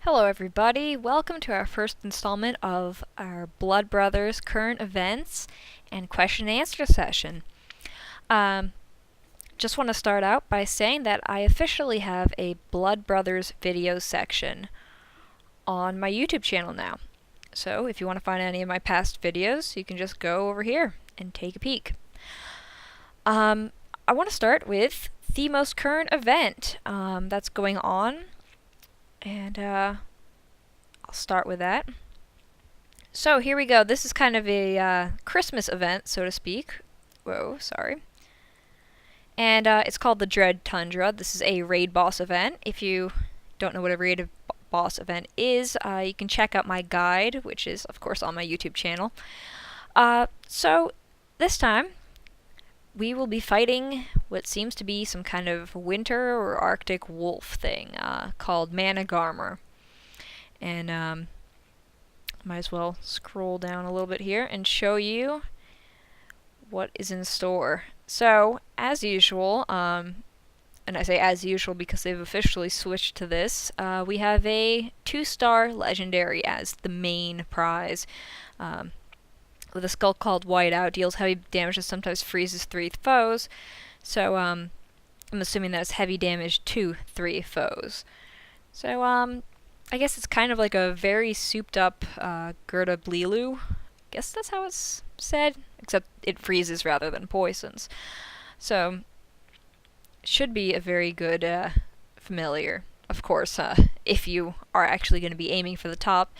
Hello everybody, welcome to our first installment of our Blood Brothers current events and question and answer session. Um, just want to start out by saying that I officially have a Blood Brothers video section on my YouTube channel now. So if you want to find any of my past videos, you can just go over here and take a peek. I want to start with the most current event that's going on. And I'll start with that. So here we go. This is kind of a Christmas event, so to speak. Whoa, sorry. And it's called the Dread Tundra. This is a raid boss event. If you don't know what a raid boss event is, you can check out my guide, which is, of course, on my YouTube channel. So this time, we will be fighting what seems to be some kind of winter or Arctic wolf thing called Gormer. And might as well scroll down a little bit here and show you what is in store. So, as usual, and I say as usual because they've officially switched to this, we have a 2-star legendary as the main prize. With a skull called Whiteout, deals heavy damage and sometimes freezes 3 foes. So I'm assuming that's heavy damage to 3 foes. So I guess it's kind of like a very souped up Gerda Blilu. I guess that's how it's said, except it freezes rather than poisons. So should be a very good familiar. Of course, if you are actually going to be aiming for the top,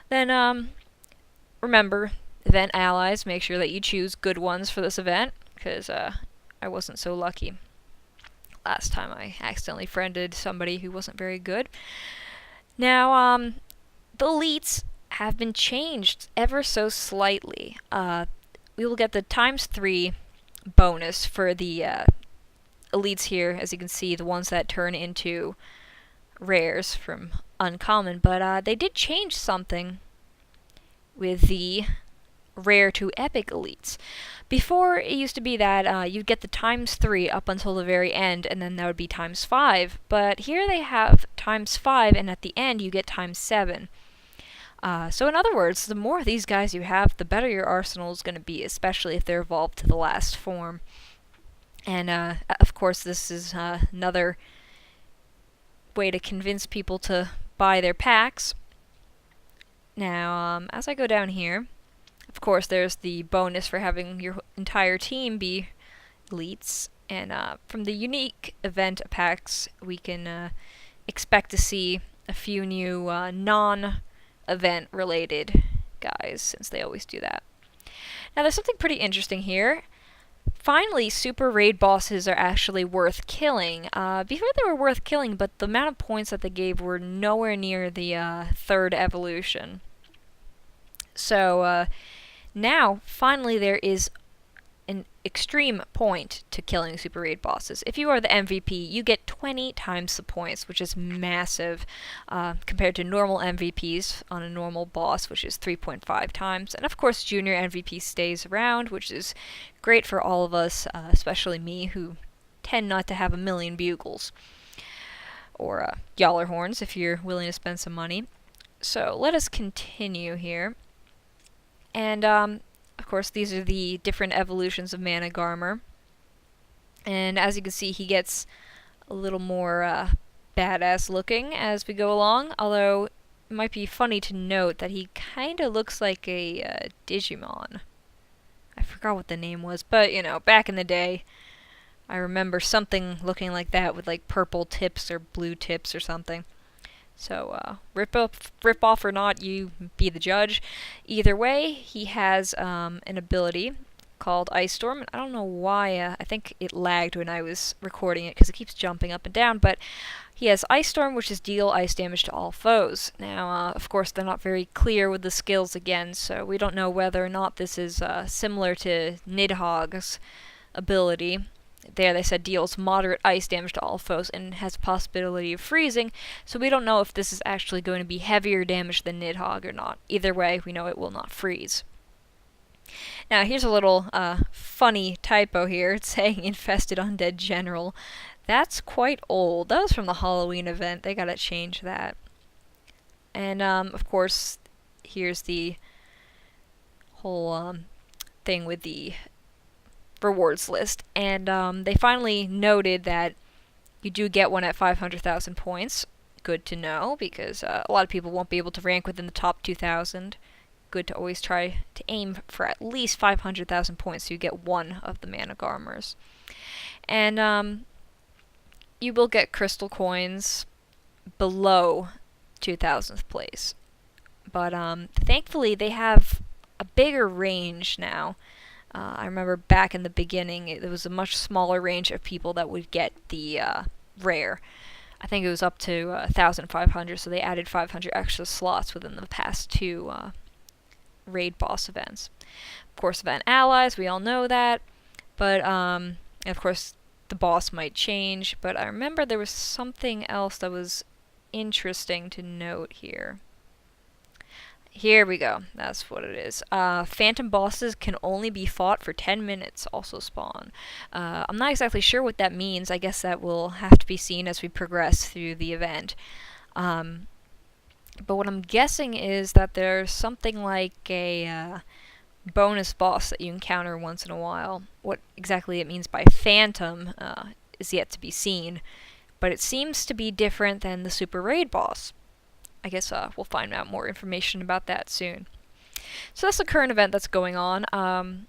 then remember, event allies, make sure that you choose good ones for this event, because I wasn't so lucky last time. I accidentally friended somebody who wasn't very good. Now, the elites have been changed ever so slightly. We will get the ×3 bonus for the elites here, as you can see, the ones that turn into rares from uncommon, but they did change something with the rare to epic elites. Before, it used to be that you'd get the ×3 up until the very end, and then that would be ×5. But here they have ×5, and at the end you get ×7. So in other words, the more of these guys you have, the better your arsenal is going to be, especially if they're evolved to the last form. And of course, this is another way to convince people to buy their packs. Now, as I go down here, of course, there's the bonus for having your entire team be elites, and from the unique event packs, we can expect to see a few new non-event related guys, since they always do that. Now, there's something pretty interesting here. Finally, super raid bosses are actually worth killing. Before they were worth killing, but the amount of points that they gave were nowhere near the 3rd evolution. So, now, finally, there is an extreme point to killing super raid bosses. If you are the MVP, you get 20 times the points, which is massive, compared to normal MVPs on a normal boss, which is 3.5 times. And of course, junior MVP stays around, which is great for all of us, especially me, who tend not to have a million bugles. Or Yaller horns, if you're willing to spend some money. So, let us continue here. And, of course, these are the different evolutions of Gormer. And as you can see, he gets a little more badass looking as we go along, although it might be funny to note that he kind of looks like a Digimon. I forgot what the name was, but, you know, back in the day, I remember something looking like that with, like, purple tips or blue tips or something. So, rip off or not, you be the judge. Either way, he has an ability called Ice Storm. I don't know why, I think it lagged when I was recording it because it keeps jumping up and down, but he has Ice Storm, which is deal ice damage to all foes. Now, of course, they're not very clear with the skills again, so we don't know whether or not this is similar to Nidhogg's ability. There they said deals moderate ice damage to all foes and has a possibility of freezing, so we don't know if this is actually going to be heavier damage than Nidhogg or not. Either way, we know it will not freeze. Now here's a little funny typo here. It's saying Infested Undead General. That's quite old. That was from the Halloween event. They gotta change that. And of course, here's the whole thing with the rewards list. And they finally noted that you do get one at 500,000 points. Good to know, because a lot of people won't be able to rank within the top 2,000. Good to always try to aim for at least 500,000 points so you get one of the mana Gormers. And you will get crystal coins below 2,000th place. But thankfully they have a bigger range now. I remember back in the beginning, there was a much smaller range of people that would get the rare. I think it was up to 1,500, so they added 500 extra slots within the past two raid boss events. Of course, event allies, we all know that, but of course the boss might change, but I remember there was something else that was interesting to note here. Here we go. That's what it is. Phantom bosses can only be fought for 10 minutes, also spawn. I'm not exactly sure what that means. I guess that will have to be seen as we progress through the event. But what I'm guessing is that there's something like a bonus boss that you encounter once in a while. What exactly it means by phantom is yet to be seen, but it seems to be different than the super raid boss. I guess we'll find out more information about that soon. So that's the current event that's going on.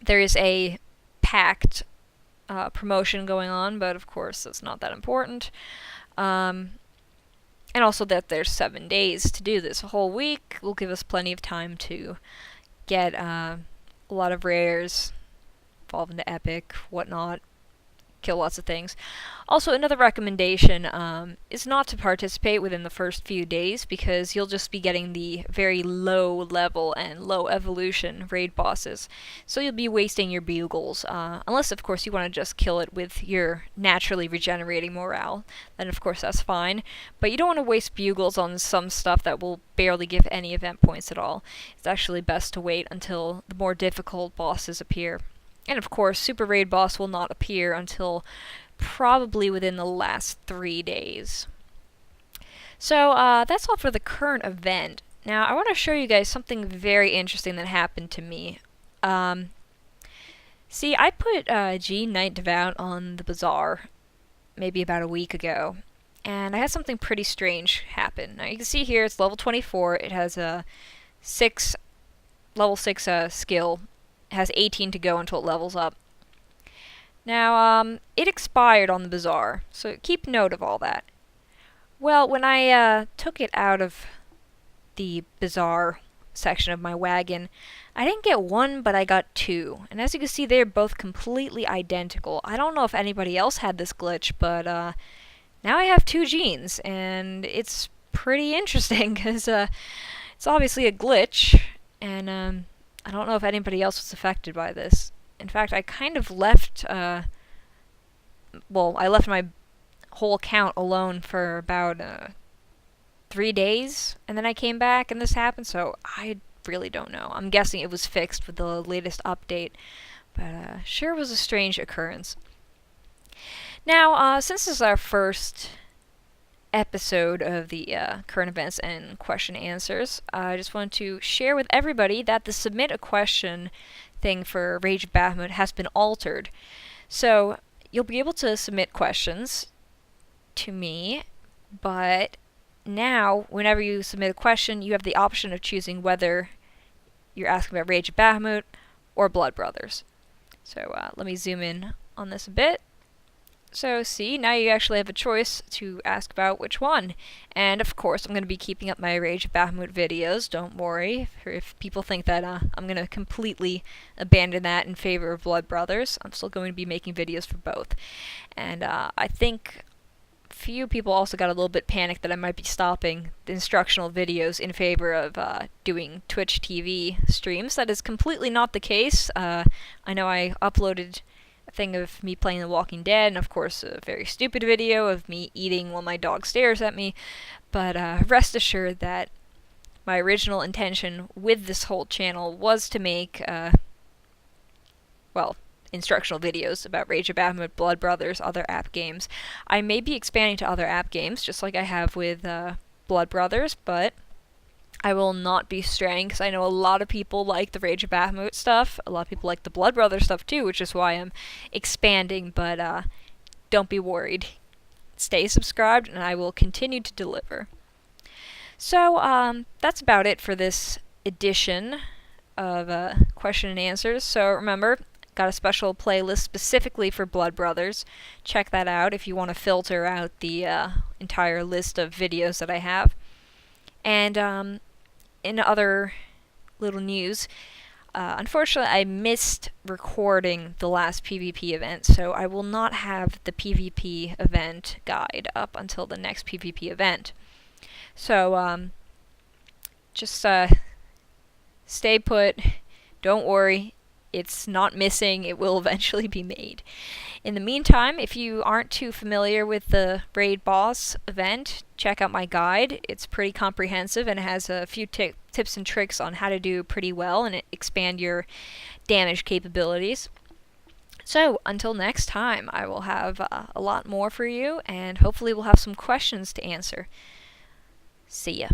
There is a packed promotion going on, but of course that's not that important. And also that there's 7 days to do this. A whole week will give us plenty of time to get a lot of rares, evolve into epic, whatnot, kill lots of things. Also, another recommendation is not to participate within the first few days, because you'll just be getting the very low level and low evolution raid bosses. So you'll be wasting your bugles, unless of course you want to just kill it with your naturally regenerating morale. Then of course that's fine, but you don't want to waste bugles on some stuff that will barely give any event points at all. It's actually best to wait until the more difficult bosses appear. And of course, Super Raid Boss will not appear until probably within the last 3 days. So that's all for the current event. Now I want to show you guys something very interesting that happened to me. See, I put G Night Devout on the bazaar maybe about a week ago, and I had something pretty strange happen. Now you can see here it's level 24. It has a level 6 skill. It has 18 to go until it levels up. Now, it expired on the bazaar, so keep note of all that. Well, when I took it out of the bazaar section of my wagon, I didn't get one, but I got two. And as you can see, they're both completely identical. I don't know if anybody else had this glitch, but now I have two genes, and it's pretty interesting, because it's obviously a glitch, and I don't know if anybody else was affected by this. In fact, I kind of left, I left my whole account alone for about 3 days, and then I came back and this happened, so I really don't know. I'm guessing it was fixed with the latest update, but sure was a strange occurrence. Now, since this is our first episode of the current events and question answers, I just wanted to share with everybody that the submit a question thing for Rage of Bahamut has been altered. So you'll be able to submit questions to me, but now whenever you submit a question, you have the option of choosing whether you're asking about Rage of Bahamut or Blood Brothers. So let me zoom in on this a bit. So see, now you actually have a choice to ask about which one. And of course, I'm going to be keeping up my Rage of Bahamut videos, don't worry. If people think that I'm going to completely abandon that in favor of Blood Brothers, I'm still going to be making videos for both. And I think few people also got a little bit panicked that I might be stopping the instructional videos in favor of doing Twitch TV streams. That is completely not the case. I know I uploaded a thing of me playing The Walking Dead, and of course a very stupid video of me eating while my dog stares at me, but rest assured that my original intention with this whole channel was to make, instructional videos about Rage of Bahamut, Blood Brothers, other app games. I may be expanding to other app games, just like I have with Blood Brothers, but I will not be straying because I know a lot of people like the Rage of Bahamut stuff. A lot of people like the Blood Brothers stuff too, which is why I'm expanding, but don't be worried. Stay subscribed and I will continue to deliver. So that's about it for this edition of question and answers. So remember, got a special playlist specifically for Blood Brothers. Check that out if you want to filter out the entire list of videos that I have. And in other little news, unfortunately I missed recording the last PvP event, so I will not have the PvP event guide up until the next PvP event. So just stay put, don't worry, it's not missing, it will eventually be made. In the meantime, if you aren't too familiar with the Raid Boss event, check out my guide. It's pretty comprehensive and has a few tips and tricks on how to do pretty well and expand your damage capabilities. So, until next time, I will have a lot more for you, and hopefully we'll have some questions to answer. See ya.